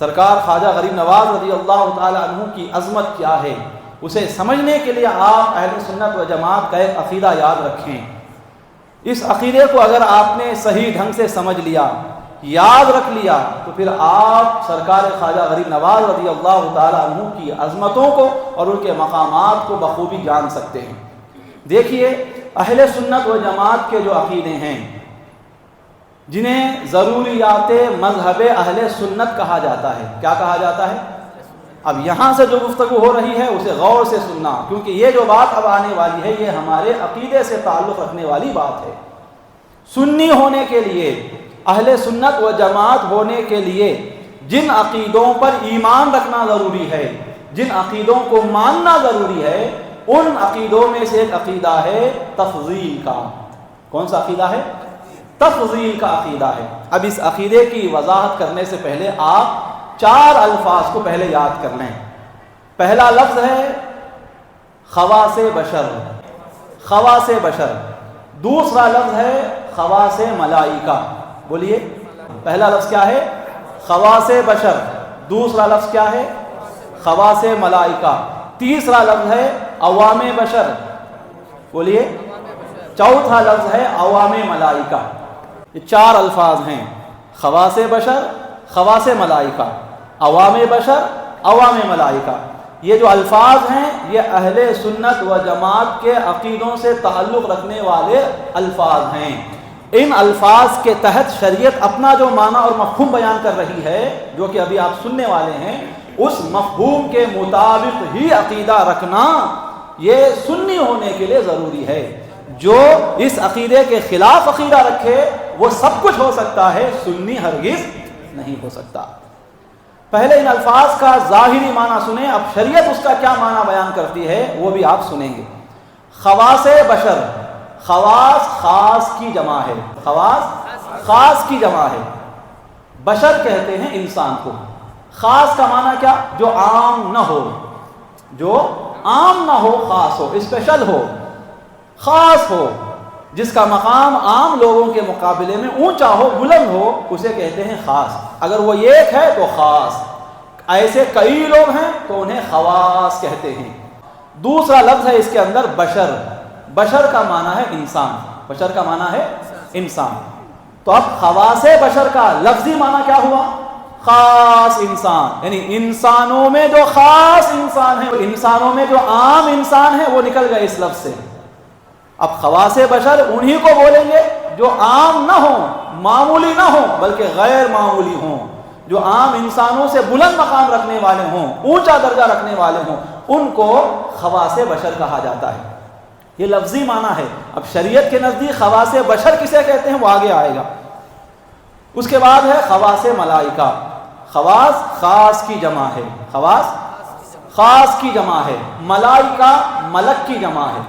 سرکار خواجہ غریب نواز رضی اللہ تعالی عنہ کی عظمت کیا ہے، اسے سمجھنے کے لیے آپ اہل سنت و جماعت کا ایک عقیدہ یاد رکھیں۔ اس عقیدے کو اگر آپ نے صحیح ڈھنگ سے سمجھ لیا، یاد رکھ لیا، تو پھر آپ سرکار خواجہ غریب نواز رضی اللہ تعالی عنہ کی عظمتوں کو اور ان کے مقامات کو بخوبی جان سکتے ہیں۔ دیکھیے، اہل سنت و جماعت کے جو عقیدے ہیں، جنہیں ضروریات مذہب اہل سنت کہا جاتا ہے، کیا کہا جاتا ہے؟ اب یہاں سے جو گفتگو ہو رہی ہے اسے غور سے سننا، کیونکہ یہ جو بات اب آنے والی ہے یہ ہمارے عقیدے سے تعلق رکھنے والی بات ہے۔ سنی ہونے کے لیے، اہل سنت و جماعت ہونے کے لیے جن عقیدوں پر ایمان رکھنا ضروری ہے، جن عقیدوں کو ماننا ضروری ہے، ان عقیدوں میں سے ایک عقیدہ ہے تفضیل کا۔ کون سا عقیدہ ہے؟ تفضیل کا عقیدہ ہے۔ اب اس عقیدے کی وضاحت کرنے سے پہلے آپ 4 الفاظ کو پہلے یاد کر لیں۔ پہلا لفظ ہے خواص بشر، خواص بشر۔ دوسرا لفظ ہے خواص ملائکہ۔ بولیے، پہلا لفظ کیا ہے؟ خواص بشر۔ دوسرا لفظ کیا ہے؟ خواص ملائکہ۔ تیسرا لفظ ہے عوام بشر۔ بولیے، چوتھا لفظ ہے عوام ملائکہ۔ یہ 4 الفاظ ہیں، خواص بشر، خواص ملائکہ، عوام بشر، عوام ملائکہ۔ یہ جو الفاظ ہیں یہ اہل سنت و جماعت کے عقیدوں سے تعلق رکھنے والے الفاظ ہیں۔ ان الفاظ کے تحت شریعت اپنا جو معنی اور مفہوم بیان کر رہی ہے، جو کہ ابھی آپ سننے والے ہیں، اس مفہوم کے مطابق ہی عقیدہ رکھنا یہ سنی ہونے کے لیے ضروری ہے۔ جو اس عقیدے کے خلاف عقیدہ رکھے وہ سب کچھ ہو سکتا ہے، سنی ہرگز نہیں ہو سکتا۔ پہلے ان الفاظ کا ظاہری معنی سنیں، اب شریعت اس کا کیا معنی بیان کرتی ہے وہ بھی آپ سنیں گے۔ خواص بشر، خواص خاص کی جمع ہے، خواص خاص کی جمع ہے۔ بشر کہتے ہیں انسان کو۔ خاص کا معنی کیا؟ جو عام نہ ہو، جو عام نہ ہو، خاص ہو، اسپیشل ہو، خاص ہو، جس کا مقام عام لوگوں کے مقابلے میں اونچا ہو، بلند ہو، اسے کہتے ہیں خاص۔ اگر وہ ایک ہے تو خاص، ایسے کئی لوگ ہیں تو انہیں خواص کہتے ہیں۔ دوسرا لفظ ہے اس کے اندر بشر۔ بشر کا معنی ہے انسان، بشر کا معنی ہے انسان۔ تو اب خواص بشر کا لفظی معنی کیا ہوا؟ خاص انسان، یعنی انسانوں میں جو خاص انسان ہے، انسانوں میں جو عام انسان ہے وہ نکل گئے اس لفظ سے۔ اب خواص بشر انہی کو بولیں گے جو عام نہ ہوں، معمولی نہ ہوں، بلکہ غیر معمولی ہوں، جو عام انسانوں سے بلند مقام رکھنے والے ہوں، اونچا درجہ رکھنے والے ہوں، ان کو خواص بشر کہا جاتا ہے۔ یہ لفظی معنی ہے۔ اب شریعت کے نزدیک خواص بشر کسے کہتے ہیں وہ آگے آئے گا۔ اس کے بعد ہے خواص ملائکہ۔ خواص خاص کی جمع ہے، خواص خاص کی جمع ہے۔ ملائکہ ملک کی جمع ہے۔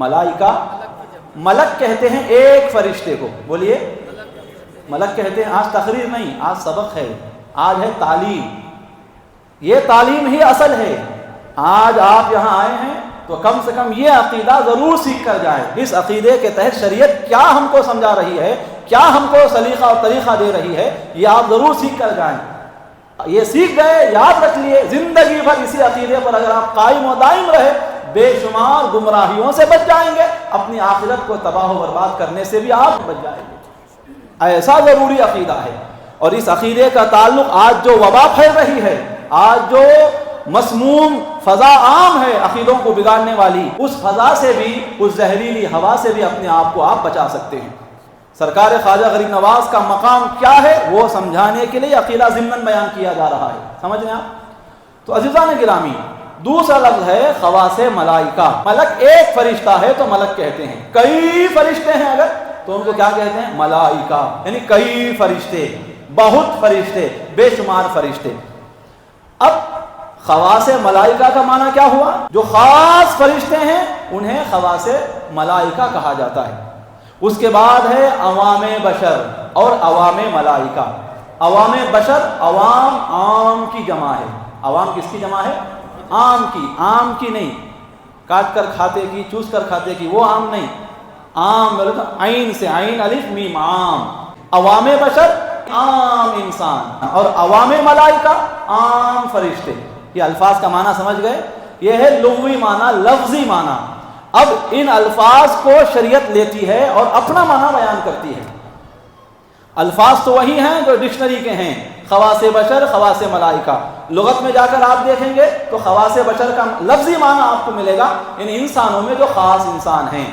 ملائکہ، ملک کہتے ہیں ایک فرشتے کو۔ بولیے، ملک کہتے ہیں۔ آج تقریر نہیں، آج سبق ہے، آج ہے تعلیم۔ یہ تعلیم ہی اصل ہے۔ آج آپ یہاں آئے ہیں تو کم سے کم یہ عقیدہ ضرور سیکھ کر جائیں۔ اس عقیدے کے تحت شریعت کیا ہم کو سمجھا رہی ہے، کیا ہم کو سلیقہ اور طریقہ دے رہی ہے، یہ آپ ضرور سیکھ کر جائیں۔ یہ سیکھ گئے، یاد رکھ لیے، زندگی بھر اسی عقیدے پر اگر آپ قائم و دائم رہے، بے شمار گمراہیوں سے بچ جائیں گے، اپنی آخرت کو تباہ و برباد کرنے سے بھی آپ بچ جائیں گے۔ ایسا ضروری عقیدہ ہے۔ اور اس عقیدے کا تعلق آج جو وبا پھیل رہی ہے، آج جو مسموم فضا عام ہے عقیدوں کو بگاڑنے والی، اس فضا سے بھی، اس زہریلی ہوا سے بھی اپنے آپ کو آپ بچا سکتے ہیں۔ سرکار خواجہ غریب نواز کا مقام کیا ہے وہ سمجھانے کے لیے عقیدہ ضمن بیان کیا جا رہا ہے۔ سمجھ لیں آپ؟ تو عزیزان گرامی، دوسرا لفظ ہے خواص ملائکہ۔ ملک ایک فرشتہ ہے تو ملک کہتے ہیں، کئی فرشتے ہیں اگر تو ان کو کیا کہتے ہیں؟ ملائکہ، یعنی کئی فرشتے، بہت فرشتے، بے شمار فرشتے۔ اب خواص ملائکہ کا معنی کیا ہوا؟ جو خاص فرشتے ہیں انہیں خواص ملائکہ کہا جاتا ہے۔ اس کے بعد ہے عوام بشر اور عوام ملائکہ۔ عوام بشر، عوام عام کی جمع ہے۔ عوام کس کی جمع ہے؟ عام کی، عام کی نہیں، کاٹ کر کھاتے کی، چوس کر کھاتے کی، وہ عام نہیں، عام عین سے، عین الف میم، عام۔ عوام بشر عام انسان، اور عوام ملائکہ عام فرشتے۔ یہ الفاظ کا معنی سمجھ گئے؟ یہ ہے لغوی معنی، لفظی معنی۔ اب ان الفاظ کو شریعت لیتی ہے اور اپنا معنی بیان کرتی ہے۔ الفاظ تو وہی ہیں جو ڈکشنری کے ہیں، خواص بشر، خواص ملائکہ۔ لغت میں جا کر آپ دیکھیں گے تو خواص بشر کا لفظی معنی آپ کو ملے گا ان انسانوں میں جو خاص انسان ہیں،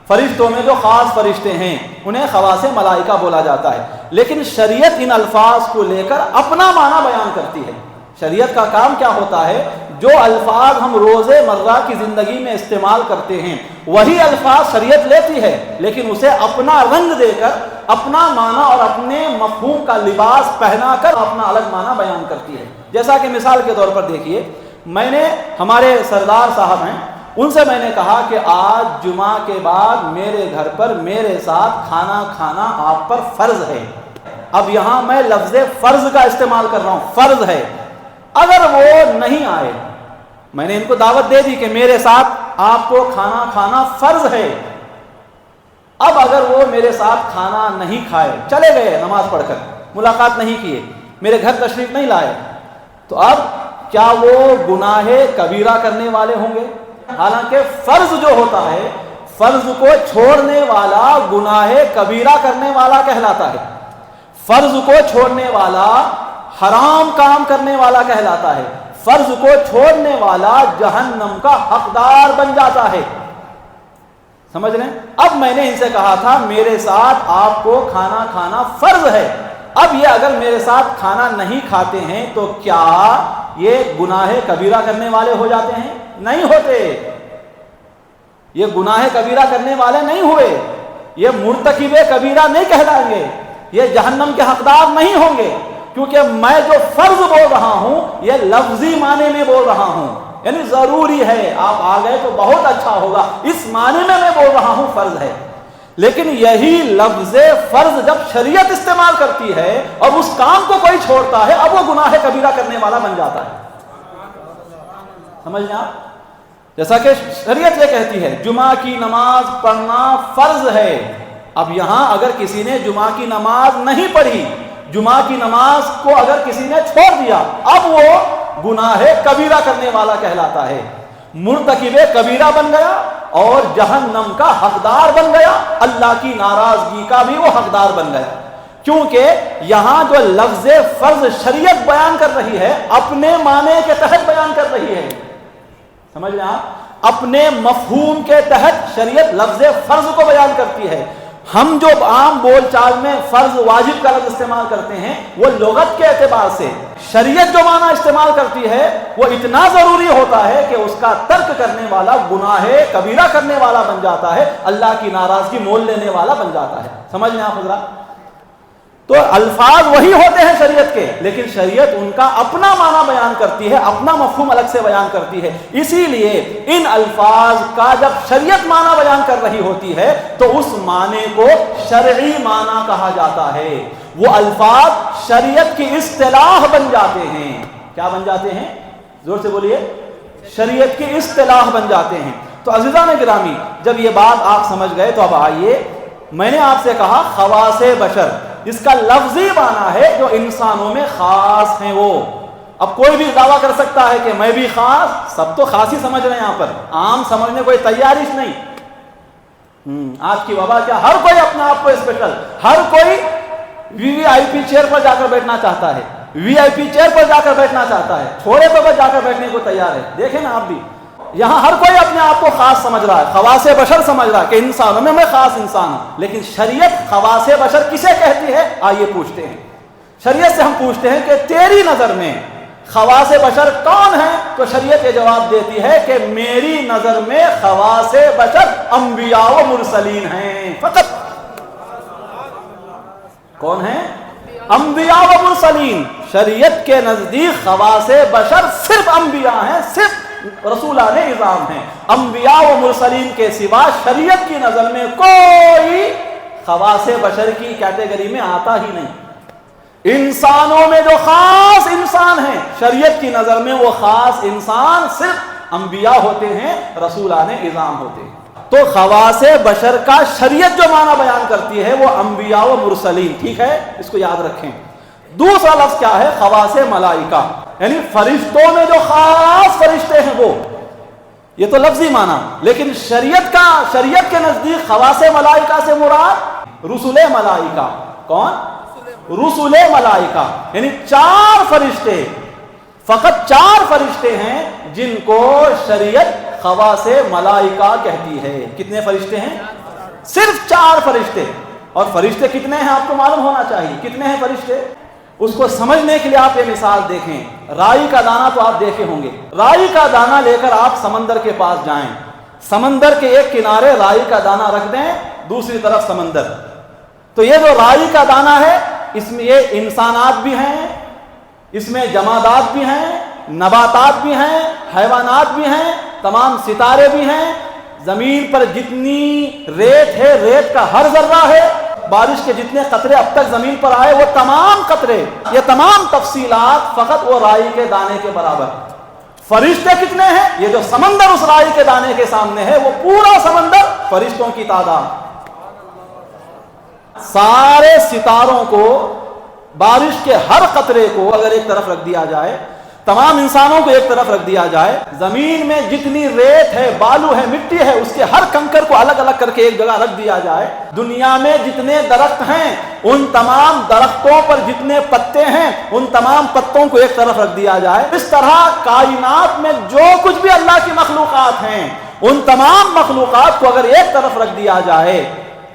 فرشتوں میں جو خاص فرشتے ہیں، انہیں خواص ملائکہ بولا جاتا ہے۔ لیکن شریعت ان الفاظ کو لے کر اپنا معنی بیان کرتی ہے۔ شریعت کا کام کیا ہوتا ہے؟ جو الفاظ ہم روز مرہ کی زندگی میں استعمال کرتے ہیں وہی الفاظ شریعت لیتی ہے، لیکن اسے اپنا رنگ دے کر، اپنا معنی اور اپنے مفہوم کا لباس پہنا کر اپنا الگ معنی بیان کرتی ہے۔ جیسا کہ مثال کے طور پر دیکھیے، میں نے ہمارے سردار صاحب ہیں، ان سے میں نے کہا کہ آج جمعہ کے بعد میرے گھر پر میرے ساتھ کھانا کھانا آپ پر فرض ہے۔ اب یہاں میں لفظ فرض کا استعمال کر رہا ہوں، فرض ہے۔ اگر وہ نہیں آئے، میں نے ان کو دعوت دے دی کہ میرے ساتھ آپ کو کھانا کھانا فرض ہے، اب اگر وہ میرے ساتھ کھانا نہیں کھائے، چلے گئے نماز پڑھ کر، ملاقات نہیں کیے، میرے گھر تشریف نہیں لائے، تو اب کیا وہ گناہ کبیرہ کرنے والے ہوں گے؟ حالانکہ فرض جو ہوتا ہے، فرض کو چھوڑنے والا گناہ کبیرہ کرنے والا کہلاتا ہے، فرض کو چھوڑنے والا حرام کام کرنے والا کہلاتا ہے، فرض کو چھوڑنے والا جہنم کا حقدار بن جاتا ہے۔ سمجھ رہے ہیں؟ اب میں نے ان سے کہا تھا میرے ساتھ آپ کو کھانا کھانا فرض ہے، اب یہ اگر میرے ساتھ کھانا نہیں کھاتے ہیں تو کیا یہ گناہ کبیرہ کرنے والے ہو جاتے ہیں؟ نہیں ہوتے، یہ گناہ کبیرہ کرنے والے نہیں ہوئے، یہ مرتکب کبیرہ نہیں کہلائیں گے، یہ جہنم کے حقدار نہیں ہوں گے، کیونکہ میں جو فرض بول رہا ہوں یہ لفظی معنی میں بول رہا ہوں، یعنی ضروری ہے، آپ آ گئے تو بہت اچھا ہوگا، اس معنی میں بول رہا ہوں فرض ہے۔ لیکن یہی لفظ فرض جب شریعت استعمال کرتی ہے اور اس کام کو کوئی چھوڑتا ہے، اب وہ گناہ کبیرہ کرنے والا بن جاتا ہے۔ سمجھ لیں آپ؟ جیسا کہ شریعت یہ کہتی ہے جمعہ کی نماز پڑھنا فرض ہے، اب یہاں اگر کسی نے جمعہ کی نماز نہیں پڑھی، جمعہ کی نماز کو اگر کسی نے چھوڑ دیا، اب وہ گناہ کبیرہ کرنے والا کہلاتا ہے، مرتکب کبیرہ بن گیا اور جہنم کا حقدار بن گیا، اللہ کی ناراضگی کا بھی وہ حقدار بن گیا، کیونکہ یہاں جو لفظ فرض شریعت بیان کر رہی ہے اپنے معنی کے تحت بیان کر رہی ہے۔ سمجھ لیں آپ؟ اپنے مفہوم کے تحت شریعت لفظ فرض کو بیان کرتی ہے۔ ہم جو عام بول چال میں فرض واجب کا لفظ استعمال کرتے ہیں وہ لغت کے اعتبار سے، شریعت جو معنی استعمال کرتی ہے وہ اتنا ضروری ہوتا ہے کہ اس کا ترک کرنے والا گناہ کبیرہ کرنے والا بن جاتا ہے، اللہ کی ناراضگی مول لینے والا بن جاتا ہے۔ سمجھ لیں آپ حضرات؟ تو الفاظ وہی ہوتے ہیں شریعت کے، لیکن شریعت ان کا اپنا معنی بیان کرتی ہے، اپنا مفہوم الگ سے بیان کرتی ہے۔ اسی لیے ان الفاظ کا جب شریعت معنی بیان کر رہی ہوتی ہے تو اس معنی کو شرعی معنی کہا جاتا ہے، وہ الفاظ شریعت کی اصطلاح بن جاتے ہیں۔ کیا بن جاتے ہیں؟ زور سے بولیے، شریعت کی اصطلاح بن جاتے ہیں۔ تو عزیزان گرامی، جب یہ بات آپ سمجھ گئے تو اب آئیے، میں نے آپ سے کہا خواص بشر، جس کا لفظی معنی ہے جو انسانوں میں خاص ہیں وہ۔ اب کوئی بھی دعویٰ کر سکتا ہے کہ میں بھی خاص، سب تو خاص ہی سمجھ رہے ہیں یہاں پر، عام سمجھنے کوئی تیاری نہیں۔ آج کی وبا کیا، ہر کوئی اپنا آپ کو اسپیشل، ہر کوئی وی آئی پی چیئر پر جا کر بیٹھنا چاہتا ہے، وی آئی پی چیئر پر جا کر بیٹھنا چاہتا ہے، چھوڑے پر جا کر بیٹھنے کو تیار ہے۔ دیکھیں نا آپ بھی، یہاں ہر کوئی اپنے آپ کو خاص سمجھ رہا ہے، خواص بشر سمجھ رہا ہے کہ انسانوں میں خاص انسان ہوں، لیکن شریعت خواص بشر کسے کہتی ہے؟ آئیے پوچھتے ہیں، شریعت سے ہم پوچھتے ہیں کہ تیری نظر میں خواص بشر کون ہے؟ تو شریعت یہ جواب دیتی ہے کہ میری نظر میں خواص بشر انبیاء و مرسلین ہیں فقط۔ کون ہیں؟ انبیاء و مرسلین۔ شریعت کے نزدیک خواص بشر صرف انبیاء ہیں، صرف رسولان نظام ہیں، انبیاء و مرسلین کے سوا شریعت کی نظر میں کوئی خواص بشر کی کیٹیگری میں آتا ہی نہیں۔ انسانوں میں جو خاص انسان ہیں، شریعت کی نظر میں وہ خاص انسان صرف انبیاء ہوتے ہیں, رسولان اعظام ہوتے ہیں. تو خواص بشر کا شریعت جو معنی بیان کرتی ہے وہ انبیاء و مرسلین, ٹھیک ہے, اس کو یاد رکھیں. دوسرا لفظ کیا ہے؟ خواص ملائکہ, یعنی فرشتوں میں جو خاص فرشتے ہیں وہ. یہ تو لفظی معنی, لیکن شریعت کے نزدیک خواص ملائکہ سے مراد رسول ملائکہ. کون؟ رسول ملائکہ, یعنی 4 فرشتے, فقط 4 فرشتے ہیں جن کو شریعت خواص ملائکہ کہتی ہے. کتنے فرشتے ہیں؟ صرف 4 فرشتے. اور فرشتے کتنے ہیں آپ کو معلوم ہونا چاہیے. کتنے ہیں فرشتے؟ اس کو سمجھنے کے لیے آپ یہ مثال دیکھیں. رائی کا دانہ تو آپ دیکھے ہوں گے. رائی کا دانہ لے کر آپ سمندر کے پاس جائیں, سمندر کے ایک کنارے رائی کا دانہ رکھ دیں, دوسری طرف سمندر. تو یہ جو رائی کا دانہ ہے اس میں یہ انسانات بھی ہیں, اس میں جمادات بھی ہیں, نباتات بھی ہیں, حیوانات بھی ہیں, تمام ستارے بھی ہیں. زمین پر جتنی ریت ہے, ریت کا ہر ذرہ ہے. بارش کے جتنے قطرے اب تک زمین پر آئے وہ تمام قطرے, یہ تمام تفصیلات فقط وہ رائی کے دانے کے برابر. فرشتے کتنے ہیں؟ یہ جو سمندر اس رائی کے دانے کے سامنے ہے وہ پورا سمندر فرشتوں کی تعداد. سارے ستاروں کو, بارش کے ہر قطرے کو اگر ایک طرف رکھ دیا جائے, تمام انسانوں کو ایک طرف رکھ دیا جائے, زمین میں جتنی ریت ہے, بالو ہے, مٹی ہے, اس کے ہر کنکر کو الگ الگ کر کے ایک جگہ رکھ دیا جائے, دنیا میں جتنے درخت ہیں ان تمام درختوں پر جتنے پتے ہیں ان تمام پتوں کو ایک طرف رکھ دیا جائے, اس طرح کائنات میں جو کچھ بھی اللہ کی مخلوقات ہیں ان تمام مخلوقات کو اگر ایک طرف رکھ دیا جائے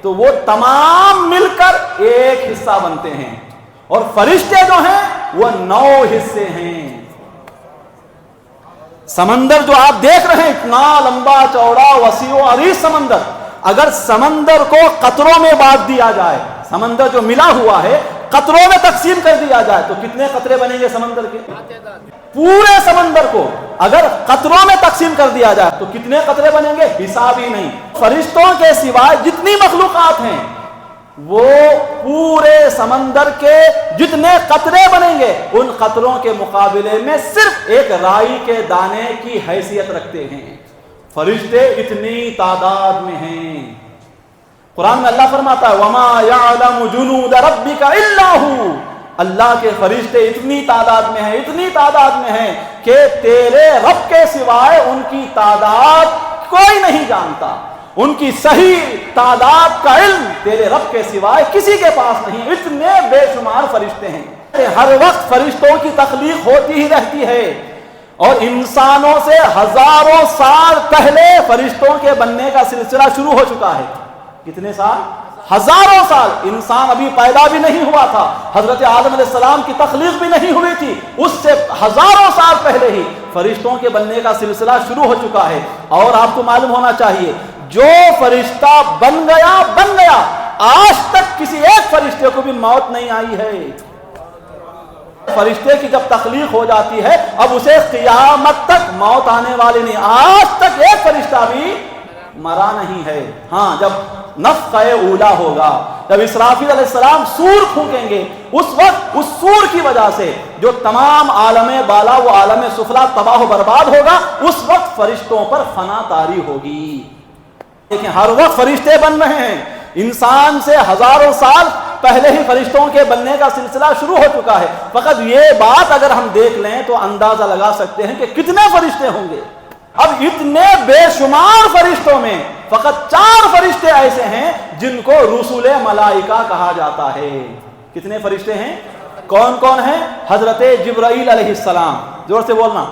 تو وہ تمام مل کر ایک حصہ بنتے ہیں. اور فرشتے جو ہیں وہ 9 حصے ہیں. سمندر جو آپ دیکھ رہے ہیں اتنا لمبا چوڑا وسیع و عریض سمندر, اگر سمندر کو قطروں میں بانٹ دیا جائے, سمندر جو ملا ہوا ہے قطروں میں تقسیم کر دیا جائے تو کتنے قطرے بنیں گے سمندر کے؟ پورے سمندر کو اگر قطروں میں تقسیم کر دیا جائے تو کتنے قطرے بنیں گے؟ حساب ہی نہیں. فرشتوں کے سوائے جتنی مخلوقات ہیں وہ پورے سمندر کے جتنے قطرے بنیں گے ان قطروں کے مقابلے میں صرف ایک رائی کے دانے کی حیثیت رکھتے ہیں. فرشتے اتنی تعداد میں ہیں. قرآن میں اللہ فرماتا ہے وَمَا يَعْلَمُ جُنُودَ رَبِّكَ إِلَّا هُ, اللہ کے فرشتے اتنی تعداد میں ہیں, اتنی تعداد میں ہیں کہ تیرے رب کے سوائے ان کی تعداد کوئی نہیں جانتا. ان کی صحیح تعداد کا علم تیرے رب کے سوائے کسی کے پاس نہیں. اتنے بے شمار فرشتے ہیں. ہر وقت فرشتوں کی تخلیق ہوتی ہی رہتی ہے اور انسانوں سے ہزاروں سال پہلے فرشتوں کے بننے کا سلسلہ شروع ہو چکا ہے. کتنے سال؟ ہزاروں سال. انسان ابھی پیدا بھی نہیں ہوا تھا, حضرت آدم علیہ السلام کی تخلیق بھی نہیں ہوئی تھی, اس سے ہزاروں سال پہلے ہی فرشتوں کے بننے کا سلسلہ شروع ہو چکا ہے. اور آپ کو معلوم ہونا چاہیے جو فرشتہ بن گیا, آج تک کسی ایک فرشتے کو بھی موت نہیں آئی ہے. فرشتے کی جب تخلیق ہو جاتی ہے اب اسے قیامت تک موت آنے والی نہیں. آج تک ایک فرشتہ بھی مرا نہیں ہے. ہاں جب نفخہ اولا ہوگا, جب اسرافیل علیہ السلام سور پھونکیں گے, اس وقت اس سور کی وجہ سے جو تمام عالم بالا و عالم سفلا تباہ و برباد ہوگا, اس وقت فرشتوں پر فنا طاری ہوگی. لیکن ہر وقت فرشتے بن رہے ہیں. انسان سے ہزاروں سال پہلے ہی فرشتوں کے بننے کا سلسلہ شروع ہو چکا ہے. فقط یہ بات اگر ہم دیکھ لیں تو اندازہ لگا سکتے ہیں کہ کتنے فرشتے ہوں گے. اب اتنے بے شمار فرشتوں میں فقط 4 فرشتے ایسے ہیں جن کو رسول ملائکہ کہا جاتا ہے. کتنے فرشتے ہیں؟ کون کون ہیں؟ حضرت جبرائیل علیہ السلام, زور سے بولنا,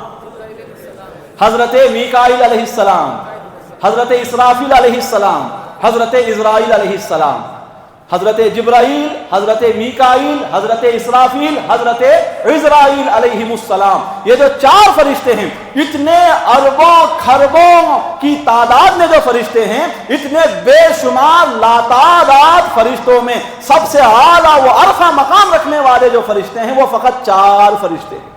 حضرت میکائیل علیہ السلام, حضرت اسرافیل علیہ السلام, حضرت اسرائیل علیہ السلام. حضرت جبرائیل, حضرت میکائیل, حضرت اسرافیل, حضرت اسرائیل علیہ السلام. یہ جو 4 فرشتے ہیں, اتنے اربوں کھربوں کی تعداد میں جو فرشتے ہیں, اتنے بے شمار لاتعداد فرشتوں میں سب سے اعلیٰ و ارفع مقام رکھنے والے جو فرشتے ہیں وہ فقط 4 فرشتے ہیں.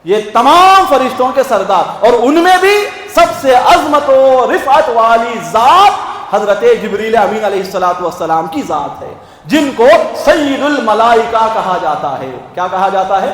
یہ تمام فرشتوں کے سردار, اور ان میں بھی سب سے عظمت و رفعت والی ذات حضرت جبریل امین علیہ السلام کی ذات ہے, جن کو سید الملائکہ کہا جاتا ہے. کیا کہا جاتا ہے؟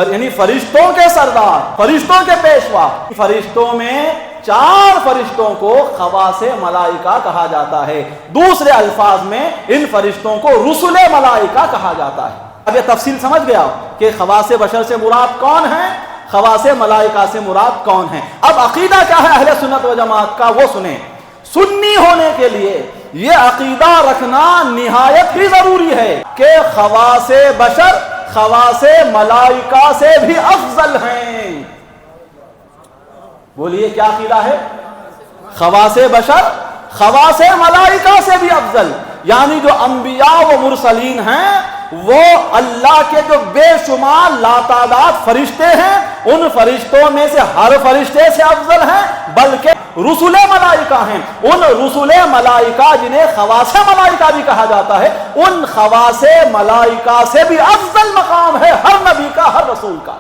یعنی فرشتوں کے سردار، فرشتوں کے پیشوا۔ فرشتوں میں 4 فرشتوں کو خواص ملائکہ کہا جاتا ہے، دوسرے الفاظ میں ان فرشتوں کو رسل ملائکہ کہا جاتا ہے۔ اب یہ تفصیل سمجھ گیا کہ خواص بشر سے مراد کون ہیں، خواص ملائکہ سے مراد کون ہیں۔ اب عقیدہ کیا ہے اہل سنت و جماعت کا، وہ سنیں۔ سنی ہونے کے لیے یہ عقیدہ رکھنا نہایت ہی ضروری ہے کہ خواص بشر خواص ملائکہ سے بھی افضل ہیں۔ بولیے کیا عقیدہ ہے؟ خواص بشر خواص ملائکہ سے بھی افضل، یعنی جو انبیاء و مرسلین ہیں وہ اللہ کے جو بے شمار لاتعداد فرشتے ہیں، ان فرشتوں میں سے ہر فرشتے سے افضل ہیں، بلکہ رسول ملائکہ ہیں۔ ان رسول ملائکہ جنہیں خواص ملائکہ بھی کہا جاتا ہے، ان خواص ملائکہ سے بھی افضل مقام ہے ہر نبی کا، ہر رسول کا۔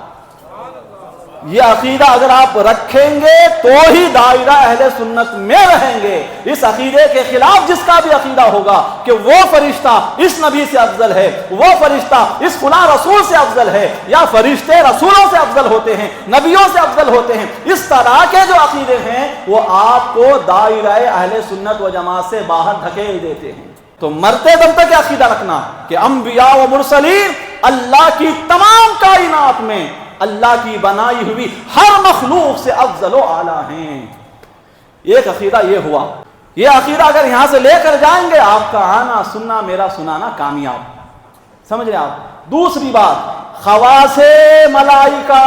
یہ عقیدہ اگر آپ رکھیں گے تو ہی دائرہ اہل سنت میں رہیں گے۔ اس عقیدے کے خلاف جس کا بھی عقیدہ ہوگا کہ وہ فرشتہ اس نبی سے افضل ہے، وہ فرشتہ اس فلاں رسول سے افضل ہے، یا فرشتے رسولوں سے افضل ہوتے ہیں، نبیوں سے افضل ہوتے ہیں، اس طرح کے جو عقیدے ہیں وہ آپ کو دائرہ اہل سنت و جماعت سے باہر دھکیل دیتے ہیں۔ تو مرتے دم تک عقیدہ رکھنا کہ انبیاء و مرسلین اللہ کی تمام کائنات میں اللہ کی بنائی ہوئی ہر مخلوق سے افضل و اعلیٰ ہیں۔ ایک عقیدہ یہ ہوا۔ یہ عقیدہ اگر یہاں سے لے کر جائیں گے آپ کا آنا سننا میرا سنانا کامیاب، سمجھ رہے آپ۔ دوسری بات، خواص ملائکہ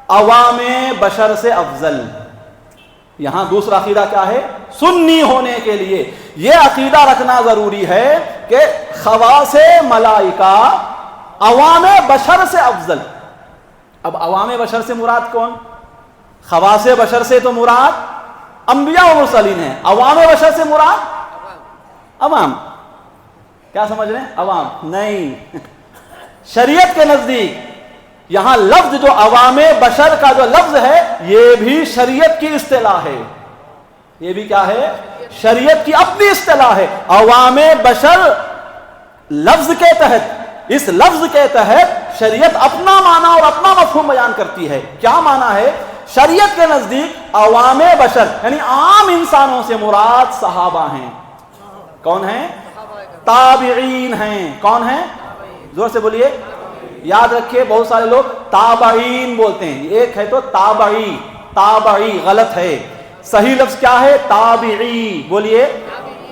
عوام بشر سے افضل۔ یہاں دوسرا عقیدہ کیا ہے؟ سنی ہونے کے لیے یہ عقیدہ رکھنا ضروری ہے کہ خواص ملائکہ عوام بشر سے افضل۔ اب عوام بشر سے مراد کون؟ خواص بشر سے تو مراد انبیاء و مرسلین ہیں، عوام بشر سے مراد عوام۔ کیا سمجھ رہے ہیں؟ عوام نہیں۔ شریعت کے نزدیک یہاں لفظ جو عوام بشر کا جو لفظ ہے یہ بھی شریعت کی اصطلاح ہے۔ یہ بھی کیا ہے؟ شریعت کی اپنی اصطلاح ہے۔ عوام بشر لفظ کے تحت، اس لفظ کے تحت شریعت اپنا معنی اور اپنا مفہوم بیان کرتی ہے۔ کیا معنی ہے؟ شریعت کے نزدیک عوام بشر یعنی عام انسانوں سے مراد صحابہ ہیں۔ کون ہیں؟ تابعین ہیں۔ کون ہیں؟ زور سے بولیے۔ یاد رکھیے بہت سارے لوگ تابعین بولتے ہیں، ایک ہے تو تابعی، تابعی غلط ہے۔ صحیح لفظ کیا ہے؟ تابعی۔ بولیے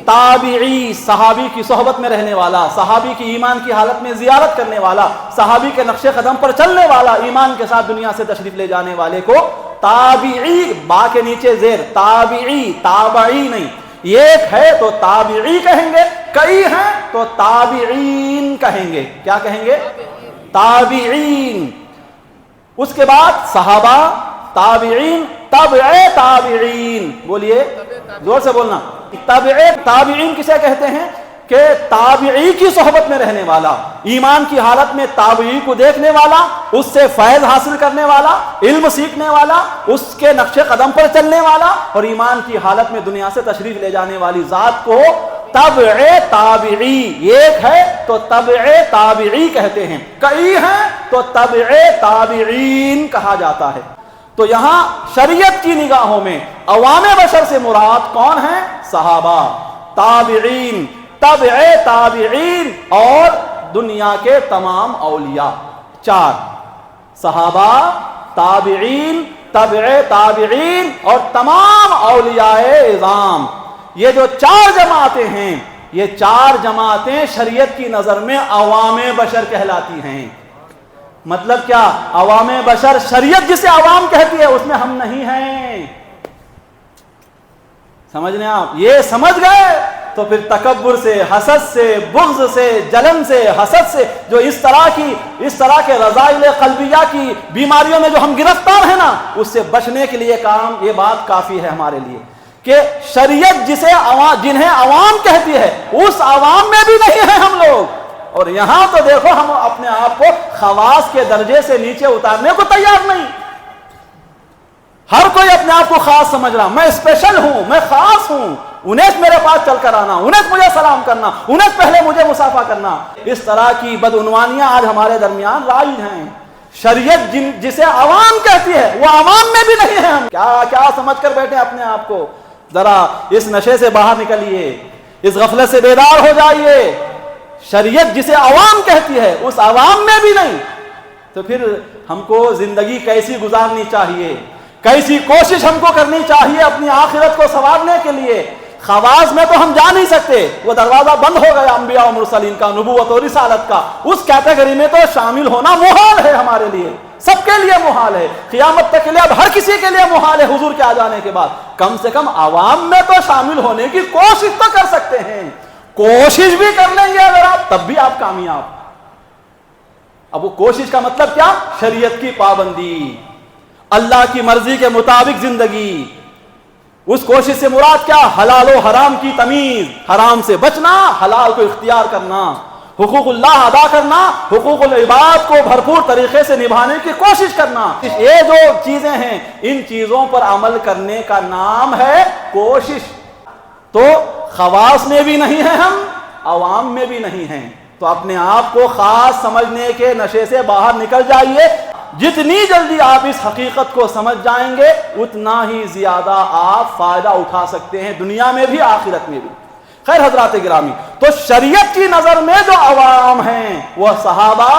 تابعی، صحابی کی صحبت میں رہنے والا، صحابی کی ایمان کی حالت میں زیارت کرنے والا، صحابی کے نقش قدم پر چلنے والا، ایمان کے ساتھ دنیا سے تشریف لے جانے والے کو تابعی، با کے نیچے زیر، تابعی، تابعی نہیں۔ ایک ہے تو تابعی کہیں گے، کئی ہیں تو تابعین کہیں گے۔ کیا کہیں گے؟ تابعین۔ اس کے بعد صحابہ، تابعین، تبع تابعین۔ بولیے زور سے بولنا۔ تبع تابعین کسے کہتے ہیں؟ کہ تابعی کی صحبت میں رہنے والا، ایمان کی حالت میں تابعی کو دیکھنے والا، اس سے فیض حاصل کرنے والا، علم سیکھنے والا، اس کے نقش قدم پر چلنے والا اور ایمان کی حالت میں دنیا سے تشریف لے جانے والی ذات کو تبع تابعی، ایک ہے تو تبع تابعی کہتے ہیں، کئی ہیں تو تبع تابعین کہا جاتا ہے۔ تو یہاں شریعت کی نگاہوں میں عوام بشر سے مراد کون ہیں؟ صحابہ، تابعین، تبع تابعین اور دنیا کے تمام اولیاء۔ 4 صحابہ، تابعین، تبع تابعین اور تمام اولیاء اعظام۔ یہ جو 4 جماعتیں ہیں، یہ 4 جماعتیں شریعت کی نظر میں عوام بشر کہلاتی ہیں۔ مطلب کیا؟ عوام بشر شریعت جسے عوام کہتی ہے اس میں ہم نہیں ہیں۔ سمجھ رہے ہیں آپ؟ یہ سمجھ گئے تو پھر تکبر سے، حسد سے، بغض سے، جلن سے، حسد سے، جو اس طرح کے رذائل قلبیہ کی بیماریوں میں جو ہم گرفتار ہیں نا، اس سے بچنے کے لیے یہ بات کافی ہے ہمارے لیے کہ شریعت جنہیں عوام کہتی ہے اس عوام میں بھی نہیں ہیں ہم لوگ۔ اور یہاں تو دیکھو ہم اپنے آپ کو خواص کے درجے سے نیچے اتارنے کو تیار نہیں۔ ہر کوئی اپنے آپ کو خاص سمجھ رہا، میں اسپیشل ہوں، میں خاص ہوں، انہیں میرے پاس چل کر آنا، انہیں مجھے سلام کرنا، انہیں پہلے مجھے مصافحہ کرنا۔ اس طرح کی بدعنوانیاں آج ہمارے درمیان رائج ہیں۔ شریعت جسے عوام کہتی ہے وہ عوام میں بھی نہیں ہے. ہم کیا سمجھ کر بیٹھے اپنے آپ کو؟ ذرا اس نشے سے باہر نکلیے، اس غفلت سے بیدار ہو جائیے. شریعت جسے عوام کہتی ہے اس عوام میں بھی نہیں، تو پھر ہم کو زندگی کیسی گزارنی چاہیے، کیسی کوشش ہم کو کرنی چاہیے اپنی آخرت کو سنوارنے کے لیے. خواص میں تو ہم جا نہیں سکتے، وہ دروازہ بند ہو گیا انبیاء و مرسلین کا، نبوت و رسالت کا. اس کیٹیگری میں تو شامل ہونا محال ہے ہمارے لیے، سب کے لیے محال ہے، قیامت تک کے لیے اب ہر کسی کے لیے محال ہے. حضور کے آ جانے کے بعد کم سے کم عوام میں تو شامل ہونے کی کوشش تو کر سکتے ہیں. کوشش بھی کر لیں گے اگر آپ، تب بھی آپ کامیاب. اب وہ کوشش کا مطلب کیا؟ شریعت کی پابندی، اللہ کی مرضی کے مطابق زندگی. اس کوشش سے مراد کیا؟ حلال و حرام کی تمیز، حرام سے بچنا، حلال کو اختیار کرنا، حقوق اللہ ادا کرنا، حقوق العباد کو بھرپور طریقے سے نبھانے کی کوشش کرنا. یہ جو چیزیں ہیں ان چیزوں پر عمل کرنے کا نام ہے کوشش. تو خواص میں بھی نہیں ہیں ہم، عوام میں بھی نہیں ہیں. تو اپنے آپ کو خاص سمجھنے کے نشے سے باہر نکل جائیے. جتنی جلدی آپ اس حقیقت کو سمجھ جائیں گے اتنا ہی زیادہ آپ فائدہ اٹھا سکتے ہیں، دنیا میں بھی آخرت میں بھی. خیر حضرات گرامی، تو شریعت کی نظر میں جو عوام ہیں وہ صحابہ،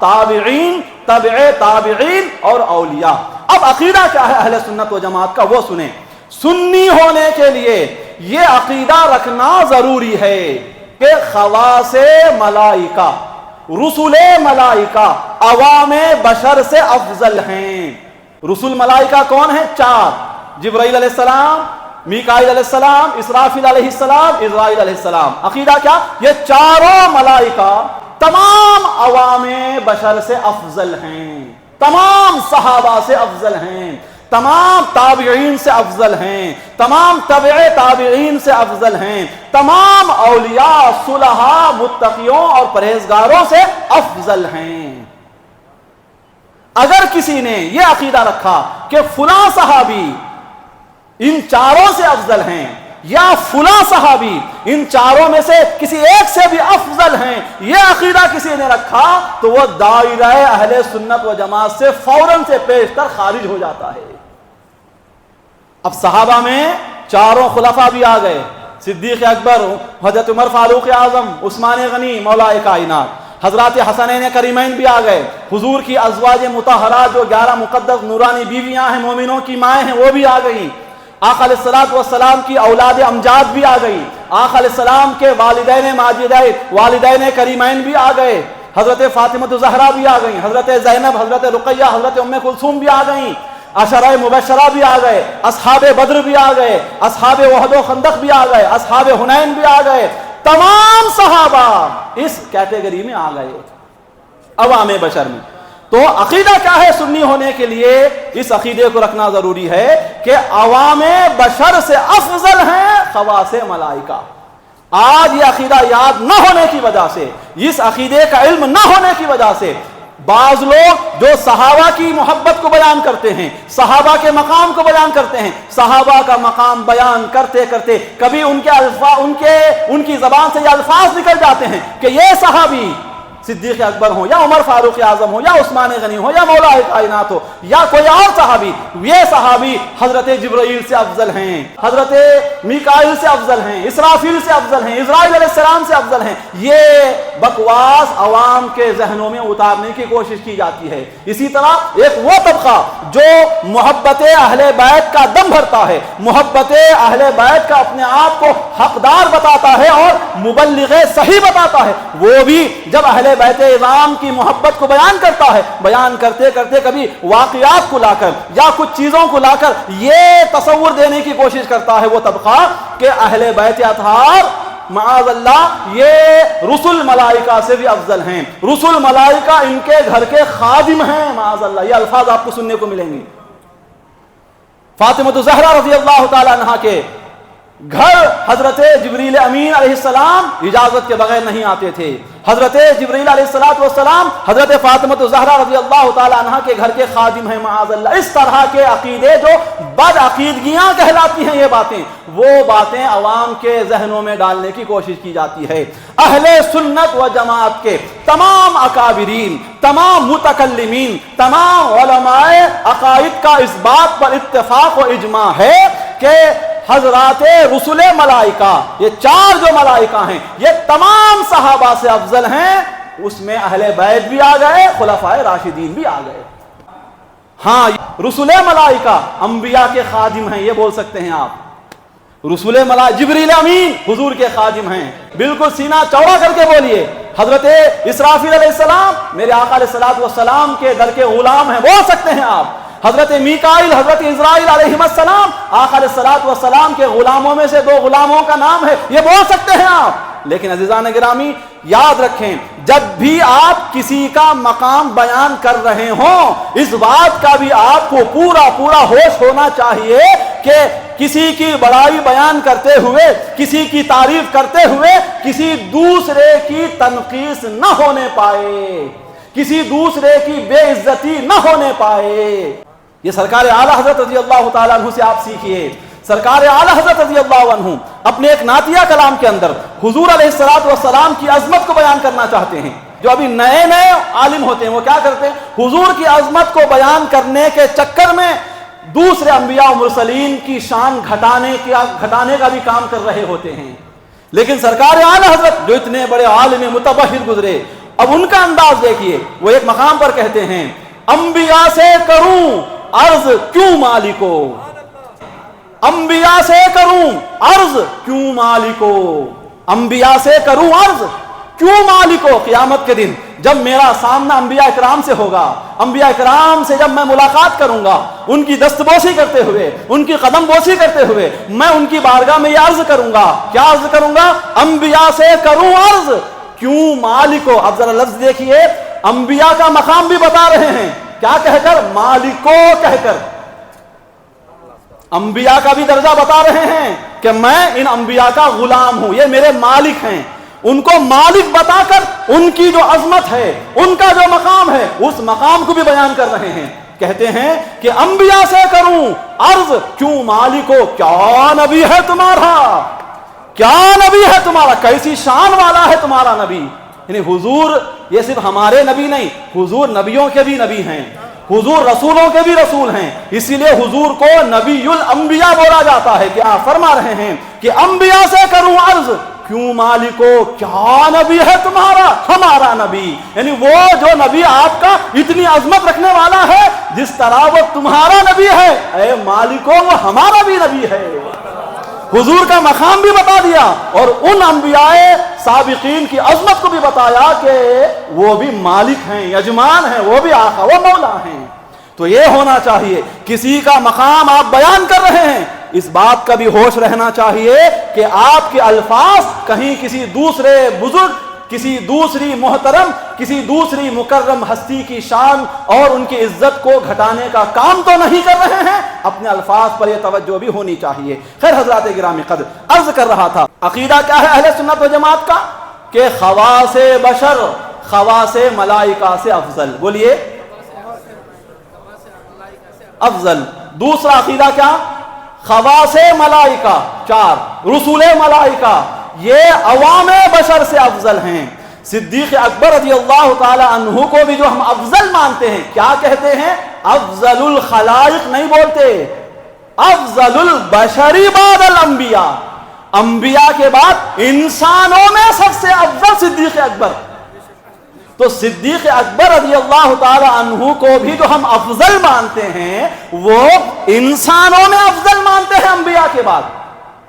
تابعین، تبع تابعین اور اولیاء. اب عقیدہ کیا ہے اہل سنت و جماعت کا وہ سنیں. سنی ہونے کے لیے یہ عقیدہ رکھنا ضروری ہے کہ خواص ملائکہ، رسول ملائکہ عوام بشر سے افضل ہیں. رسول ملائکہ کون ہیں؟ 4: جبرائیل علیہ السلام، میکائیل علیہ السلام، اسرافیل علیہ السلام، اسرائیل علیہ السلام. عقیدہ کیا؟ یہ چاروں ملائکہ تمام عوام بشر سے افضل ہیں، تمام صحابہ سے افضل ہیں، تمام تابعین سے افضل ہیں، تمام تبع تابعین سے افضل ہیں، تمام اولیاء، صلحاء، متقیوں اور پرہیزگاروں سے افضل ہیں. اگر کسی نے یہ عقیدہ رکھا کہ فلاں صحابی ان چاروں سے افضل ہیں یا فلاں صحابی ان چاروں میں سے کسی ایک سے بھی افضل ہیں، یہ عقیدہ کسی نے رکھا تو وہ دائرہ اہل سنت و جماعت سے فوراً سے پیشتر خارج ہو جاتا ہے. اب صحابہ میں چاروں خلفاء بھی آ گئے، صدیق اکبر، حضرت عمر فاروق اعظم، عثمان غنی، مولا کائنات. حضرات حسنین کریمین بھی آ گئے. حضور کی ازواج مطہرات جو 11 مقدس نورانی بیویاں ہیں، مومنوں کی مائیں ہیں، وہ بھی آ گئیں. آقا علیہ الصلوۃ والسلام کی اولاد امجاد بھی آ گئی. آقا علیہ السلام کے والدین ماجدین، والدین کریمین بھی آ گئے. حضرت فاطمہ الزہرا بھی آ گئیں، حضرت زینب، حضرت رقیہ، حضرت ام کلثوم بھی آ گئیں. عشرہ مبشرہ بھی آ گئے، اصحاب بدر بھی آ گئے، اصحاب احد و خندق بھی آ گئے، اصحاب حنین بھی آ گئے. تمام صحابہ اس کیٹیگری میں آ گئے عوام بشر میں. تو عقیدہ کیا ہے سنی ہونے کے لیے؟ اس عقیدے کو رکھنا ضروری ہے کہ عوام بشر سے افضل ہیں خواص ملائکہ. آج یہ عقیدہ یاد نہ ہونے کی وجہ سے، اس عقیدے کا علم نہ ہونے کی وجہ سے بعض لوگ جو صحابہ کی محبت کو بیان کرتے ہیں، صحابہ کے مقام کو بیان کرتے ہیں، صحابہ کا مقام بیان کرتے کرتے کبھی ان کی زبان سے یہ الفاظ نکل جاتے ہیں کہ یہ صحابی صدیق اکبر ہو یا عمر فاروق اعظم ہو یا عثمان غنی ہو یا مولا کائنات ہو یا کوئی اور صحابی، یہ صحابی حضرت جبرائیل سے افضل ہیں، حضرت میکائیل سے افضل ہیں، اسرافیل سے افضل ہیں، اسرائیل علیہ السلام سے افضل ہیں. یہ بکواس عوام کے ذہنوں میں اتارنے کی کوشش کی جاتی ہے. اسی طرح ایک وہ طبقہ جو محبت اہل بیت کا دم بھرتا ہے، محبت اہل بیت کا اپنے آپ کو حقدار بتاتا ہے اور مبلغ صحیح بتاتا ہے، وہ بھی جب اہل بیت اعظام کی محبت کو بیان کرتا ہے، بیان کرتے کرتے کبھی واقعات کو لا کر یا کچھ چیزوں کو لا کر یہ تصور دینے کی کوشش کرتا ہے وہ طبقہ کہ اہل بیت اطہار معاذ اللہ یہ رسل ملائکہ سے بھی افضل ہیں، رسل ملائکہ ان کے گھر کے خادم ہیں معاذ اللہ. یہ الفاظ آپ کو سننے کو ملیں گے. فاطمہ الزہرا رضی اللہ تعالی عنہا کے گھر حضرت جبریل امین علیہ السلام اجازت کے بغیر نہیں آتے تھے. حضرت جبریل علیہ السلام حضرت فاطمہ الزہرا رضی اللہ تعالی عنہا کے گھر کے خادم ہیں معاذ اللہ. اس طرح کے عقیدے جو بد عقیدگیاں کہلاتی ہیں، یہ باتیں، وہ باتیں عوام کے ذہنوں میں ڈالنے کی کوشش کی جاتی ہے. اہل سنت و جماعت کے تمام اکابرین، تمام متکلمین، تمام علماء عقائد کا اس بات پر اتفاق و اجماع ہے کہ حضرات رسول ملائکہ، یہ 4 جو ملائکہ ہیں، یہ تمام صحابہ سے افضل ہیں. اس میں اہل بیت بھی آ گئے، خلفائے راشدین بھی آ گئے. ہاں، رسول ملائکہ انبیاء کے خادم ہیں، یہ بول سکتے ہیں آپ. رسول ملائکہ جبریل امین حضور کے خادم ہیں. بالکل سینہ چوڑا کر کے بولیے. حضرت اسرافیل علیہ السلام میرے آقا علیہ السلام کے در کے غلام ہیں، بول سکتے ہیں آپ. حضرت میکائیل، حضرت اسرائیل علیہ السلام آقا علیہ السلام کے غلاموں میں سے 2 غلاموں کا نام ہے، یہ بول سکتے ہیں آپ. لیکن عزیزان گرامی یاد رکھیں، جب بھی آپ کسی کا مقام بیان کر رہے ہوں، اس بات کا بھی آپ کو پورا ہوش ہونا چاہیے کہ کسی کی بڑائی بیان کرتے ہوئے، کسی کی تعریف کرتے ہوئے کسی دوسرے کی تنقیص نہ ہونے پائے، کسی دوسرے کی بے عزتی نہ ہونے پائے. یہ سرکار اعلیٰ حضرت رضی اللہ تعالیٰ عنہ سے آپ سیکھیے. سرکار اعلیٰ حضرت رضی اللہ عنہ اپنے ایک نعتیہ کلام کے اندر حضور علیہ السلام کی عظمت کو بیان کرنا چاہتے ہیں. جو ابھی نئے عالم ہوتے ہیں وہ کیا کرتے ہیں؟ حضور کی عظمت کو بیان کرنے کے چکر میں دوسرے انبیاء و مرسلین کی شان گھٹانے کا بھی کام کر رہے ہوتے ہیں. لیکن سرکار اعلیٰ حضرت جو اتنے بڑے عالم متبحر گزرے، اب ان کا انداز دیکھیے. وہ ایک مقام پر کہتے ہیں، انبیاء سے کروں عرض کیوں مالکو، انبیاء سے کروں عرض کیوں مالکو، انبیاء سے کروں عرض کیوں مالکو. قیامت کے دن جب میرا سامنا انبیاء اکرام سے ہوگا، انبیاء اکرام سے جب میں ملاقات کروں گا، ان کی دستبوسی کرتے ہوئے، ان کی قدم بوسی کرتے ہوئے، میں ان کی بارگاہ میں یہ عرض کروں گا. کیا عرض کروں گا؟ انبیاء سے کروں عرض کیوں مالکو. اب ذرا لفظ دیکھیے، انبیاء کا مقام بھی بتا رہے ہیں، کیا کہہ کر؟ مالکو کہہ کر. انبیاء کا بھی درجہ بتا رہے ہیں کہ میں ان انبیاء کا غلام ہوں، یہ میرے مالک ہیں. ان کو مالک بتا کر ان کی جو عظمت ہے، ان کا جو مقام ہے، اس مقام کو بھی بیان کر رہے ہیں. کہتے ہیں کہ انبیاء سے کروں عرض کیوں مالکو، کیا نبی ہے تمہارا، کیا نبی ہے تمہارا، کیسی شان والا ہے تمہارا نبی. یعنی حضور یہ صرف ہمارے نبی نہیں، حضور نبیوں کے بھی نبی ہیں، حضور رسولوں کے بھی رسول ہیں. اسی لیے حضور کو نبی الانبیاء بولا جاتا ہے. کہ آپ فرما رہے ہیں کہ انبیاء سے کروں عرض کیوں مالکو، کیا نبی ہے تمہارا، ہمارا نبی. یعنی وہ جو نبی آپ کا اتنی عظمت رکھنے والا ہے، جس طرح وہ تمہارا نبی ہے، اے مالکو وہ ہمارا بھی نبی ہے. حضور کا مقام بھی بتا دیا اور ان انبیاء سابقین کی عظمت کو بھی بتایا کہ وہ بھی مالک ہیں، یجمان ہیں، وہ بھی آقا، وہ مولا ہیں. تو یہ ہونا چاہیے، کسی کا مقام آپ بیان کر رہے ہیں، اس بات کا بھی ہوش رہنا چاہیے کہ آپ کے الفاظ کہیں کسی دوسرے بزرگ، کسی دوسری محترم، کسی دوسری مکرم ہستی کی شان اور ان کی عزت کو گھٹانے کا کام تو نہیں کر رہے ہیں. اپنے الفاظ پر یہ توجہ بھی ہونی چاہیے. خیر حضرات گرامی قدر، عرض کر رہا تھا عقیدہ کیا ہے اہل سنت و جماعت کا؟ کہ خواص بشر خواص ملائکہ سے افضل. بولیے افضل. دوسرا عقیدہ کیا؟ خواص ملائکہ 4 رسول ملائکہ یہ عوام بشر سے افضل ہیں. صدیق اکبر رضی اللہ تعالی عنہ کو بھی جو ہم افضل مانتے ہیں، کیا کہتے ہیں؟ افضل الخلائق نہیں بولتے، افضل البشری بعد الانبیاء. انبیاء کے بعد انسانوں میں سب سے افضل صدیق اکبر. تو صدیق اکبر رضی اللہ تعالی عنہ کو بھی جو ہم افضل مانتے ہیں، وہ انسانوں میں افضل مانتے ہیں انبیاء کے بعد،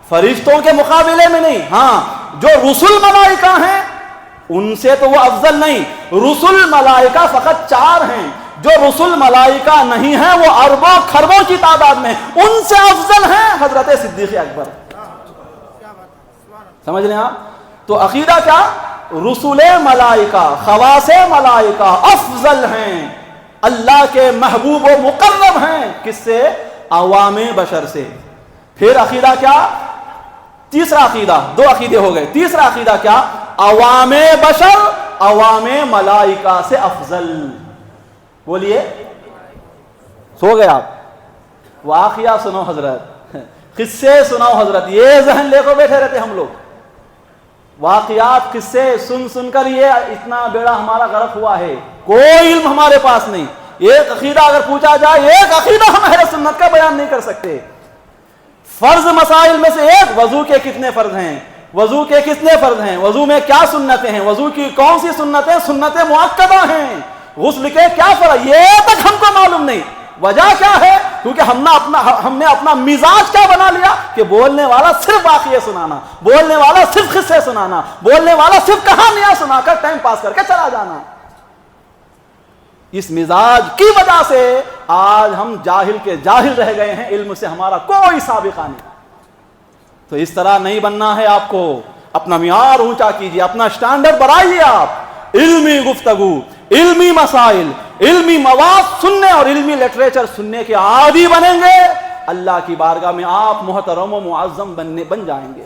فرشتوں کے مقابلے میں نہیں. ہاں، جو رسل ملائکہ ہیں ان سے تو وہ افضل نہیں. رسل ملائکہ فقط 4 ہیں. جو رسل ملائکہ نہیں ہیں وہ اربوں خربوں کی تعداد میں، ان سے افضل ہیں حضرت صدیق اکبر. سمجھ لیں آپ؟ تو عقیدہ کیا؟ رسول ملائکہ خواص ملائکہ افضل ہیں، اللہ کے محبوب و مقرب ہیں. کس سے؟ عوام بشر سے. پھر عقیدہ کیا؟ تیسرا عقیدہ، 2 عقیدے ہو گئے. تیسرا عقیدہ کیا؟ عوام بشر عوام ملائکہ سے افضل. بولیے, سو گئے آپ؟ واقعہ سنو حضرت, قصے سناؤ حضرت, یہ ذہن لے کر بیٹھے رہتے ہم لوگ. واقعات قصے سن سن کر یہ اتنا بیڑا ہمارا غرق ہوا ہے, کوئی علم ہمارے پاس نہیں. ایک عقیدہ اگر پوچھا جائے, ایک عقیدہ ہم اہل سنت کا بیان نہیں کر سکتے. فرض مسائل میں سے ایک, وضو کے کتنے فرض ہیں, وضو کے کتنے فرض ہیں, وضو میں کیا سنتیں ہیں, وضو کی کون سی سنتیں سنتیں مؤکدہ ہیں, غسل کے کیا فرض, یہ تک ہم کو معلوم نہیں. وجہ کیا ہے؟ کیونکہ ہم نے اپنا مزاج کیا بنا لیا کہ بولنے والا صرف واقعے سنانا, بولنے والا صرف قصے سنانا, بولنے والا صرف کہانیاں سنا کر ٹائم پاس کر کے چلا جانا. اس مزاج کی وجہ سے آج ہم جاہل کے جاہل رہ گئے ہیں, علم سے ہمارا کوئی سابقہ نہیں. تو اس طرح نہیں بننا ہے آپ کو. اپنا معیار اونچا کیجیے, اپنا سٹینڈرڈ بڑھائیے. آپ علمی گفتگو, علمی مسائل, علمی مواد سننے اور علمی لٹریچر سننے کے عادی بنیں گے, اللہ کی بارگاہ میں آپ محترم و معظم بن جائیں گے.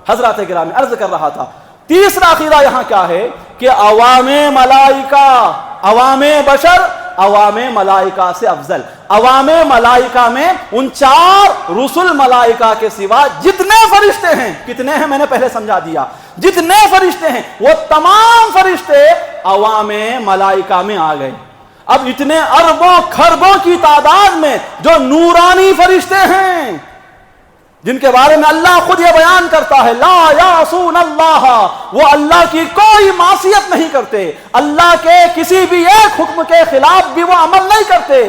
حضرات گرامی, عرض کر رہا تھا تیسرا عقیدہ یہاں کیا ہے کہ عوام ملائکہ, عوام بشر عوام ملائکہ سے افضل. عوام ملائکہ میں ان 4 رسل ملائکہ کے سوا جتنے فرشتے ہیں, کتنے ہیں میں نے پہلے سمجھا دیا, جتنے فرشتے ہیں وہ تمام فرشتے عوام ملائکہ میں آ گئے. اب اتنے اربوں کھربوں کی تعداد میں جو نورانی فرشتے ہیں, جن کے بارے میں اللہ خود یہ بیان کرتا ہے, لا یعصون اللہ, وہ اللہ کی کوئی معصیت نہیں کرتے, اللہ کے کسی بھی ایک حکم کے خلاف بھی وہ عمل نہیں کرتے.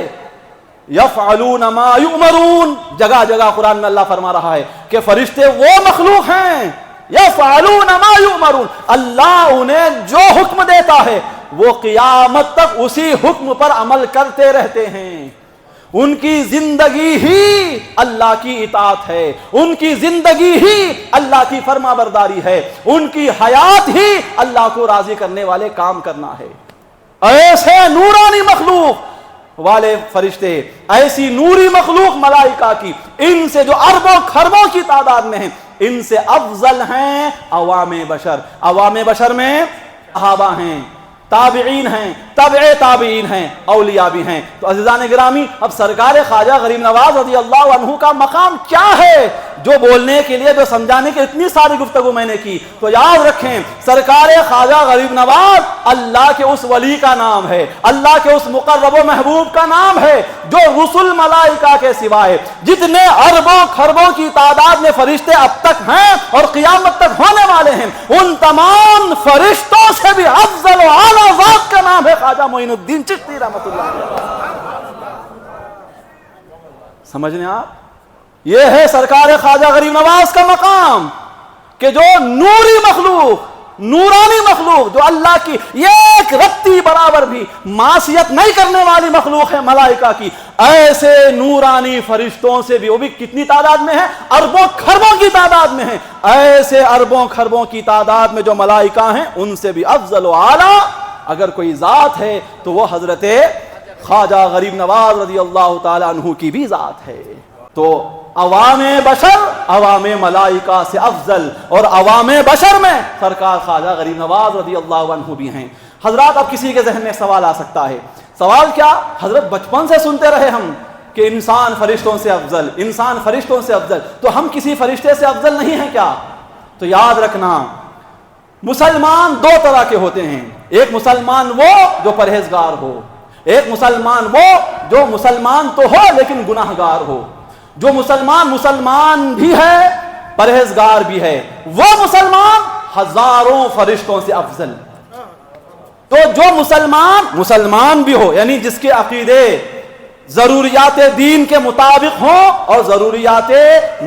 یفعلون ما یؤمرون, جگہ جگہ قرآن میں اللہ فرما رہا ہے کہ فرشتے وہ مخلوق ہیں, یفعلون ما یؤمرون, اللہ انہیں جو حکم دیتا ہے وہ قیامت تک اسی حکم پر عمل کرتے رہتے ہیں. ان کی زندگی ہی اللہ کی اطاعت ہے, ان کی زندگی ہی اللہ کی فرما برداری ہے, ان کی حیات ہی اللہ کو راضی کرنے والے کام کرنا ہے. ایسے نورانی مخلوق والے فرشتے, ایسی نوری مخلوق ملائکہ کی, ان سے جو اربوں کھربوں کی تعداد میں ہیں, ان سے افضل ہیں عوام بشر. عوام بشر میں صحابہ ہیں, تابعین ہیں, تبع تابعین ہیں, اولیاء بھی ہیں. تو عزیزان گرامی, اب سرکار خواجہ غریب نواز رضی اللہ عنہ کا مقام کیا ہے, جو بولنے کے لیے, جو سمجھانے کے اتنی ساری گفتگو میں نے کی. تو یاد رکھیں, سرکار خواجہ غریب نواز اللہ کے اس ولی کا نام ہے, اللہ کے اس مقرب و محبوب کا نام ہے, جو رسل ملائکہ کے سوائے جتنے اربوں کھربوں کی تعداد میں فرشتے اب تک ہیں اور قیامت تک ہونے والے ہیں, ان تمام فرشتوں سے بھی افضل و اعلیٰ ذات کا نام ہے خواجہ معین الدین چشتی رحمۃ اللہ علیہ. سمجھنے آپ, یہ ہے سرکار خواجہ غریب نواز کا مقام کہ جو نوری مخلوق, نورانی مخلوق, جو اللہ کی ایک رتی برابر بھی معصیت نہیں کرنے والی مخلوق ہے ملائکہ کی, ایسے نورانی فرشتوں سے بھی, وہ بھی کتنی تعداد میں ہے, اربوں کھربوں کی تعداد میں ہے, ایسے اربوں کھربوں کی تعداد میں جو ملائکہ ہیں ان سے بھی افضل و اعلیٰ اگر کوئی ذات ہے تو وہ حضرت خواجہ غریب نواز رضی اللہ تعالی عنہ کی بھی ذات ہے. تو عوام بشر عوام ملائکہ سے افضل, اور عوام بشر میں سرکار خواجہ غریب نواز رضی اللہ عنہ بھی ہیں. حضرات, اب کسی کے ذہن میں سوال آ سکتا ہے, سوال کیا حضرت, بچپن سے سنتے رہے ہم کہ انسان فرشتوں سے افضل, انسان فرشتوں سے افضل, تو ہم کسی فرشتے سے افضل نہیں ہیں کیا؟ تو یاد رکھنا, مسلمان 2 طرح کے ہوتے ہیں. ایک مسلمان وہ جو پرہیزگار ہو, ایک مسلمان وہ جو مسلمان تو ہو لیکن گناہگار ہو. جو مسلمان بھی ہے, پرہیزگار بھی ہے, وہ مسلمان ہزاروں فرشتوں سے افضل. تو جو مسلمان بھی ہو, یعنی جس کے عقیدے ضروریات دین کے مطابق ہوں اور ضروریات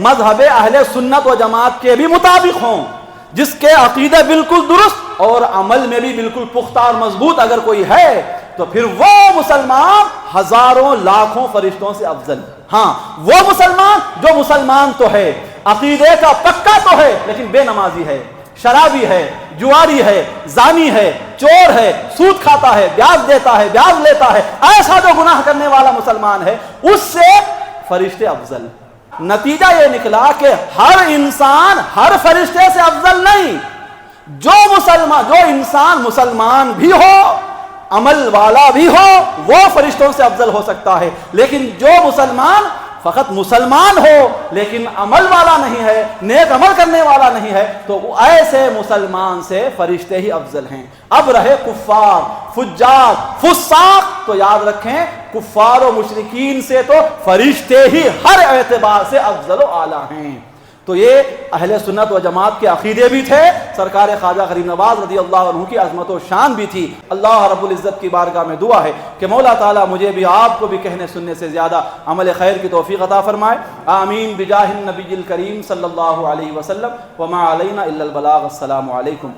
مذہب اہل سنت و جماعت کے بھی مطابق ہوں, جس کے عقیدے بالکل درست اور عمل میں بھی بالکل پختہ اور مضبوط اگر کوئی ہے, تو پھر وہ مسلمان ہزاروں لاکھوں فرشتوں سے افضل. ہاں, وہ مسلمان جو مسلمان تو ہے, عقیدے کا پکا تو ہے, لیکن بے نمازی ہے, شرابی ہے, جواری ہے, زانی ہے, چور ہے, سود کھاتا ہے, بیاج دیتا ہے, بیاج لیتا ہے, ایسا جو گناہ کرنے والا مسلمان ہے, اس سے فرشتے افضل. نتیجہ یہ نکلا کہ ہر انسان ہر فرشتے سے افضل نہیں. جو انسان مسلمان بھی ہو، عمل والا بھی ہو، وہ فرشتوں سے افضل ہو سکتا ہے، لیکن جو مسلمان فقط مسلمان ہو لیکن عمل والا نہیں ہے، نیک عمل کرنے والا نہیں ہے، تو ایسے مسلمان سے فرشتے ہی افضل ہیں۔ اب رہے کفار، فجار، فساق، تو یاد رکھیں کفار و مشرکین سے تو فرشتے ہی ہر اعتبار سے افضل و اعلیٰ ہیں۔ تو یہ اہل سنت و جماعت کے عقیدے بھی تھے، سرکار خواجہ غریب نواز رضی اللہ عنہ کی عظمت و شان بھی تھی۔ اللہ رب العزت کی بارگاہ میں دعا ہے کہ مولا تعالیٰ مجھے بھی آپ کو بھی کہنے سننے سے زیادہ عمل خیر کی توفیق عطا فرمائے، آمین بجاہ النبی الکریم صلی اللہ علیہ وسلم، وما علینا الا البلاغ۔ السلام علیکم۔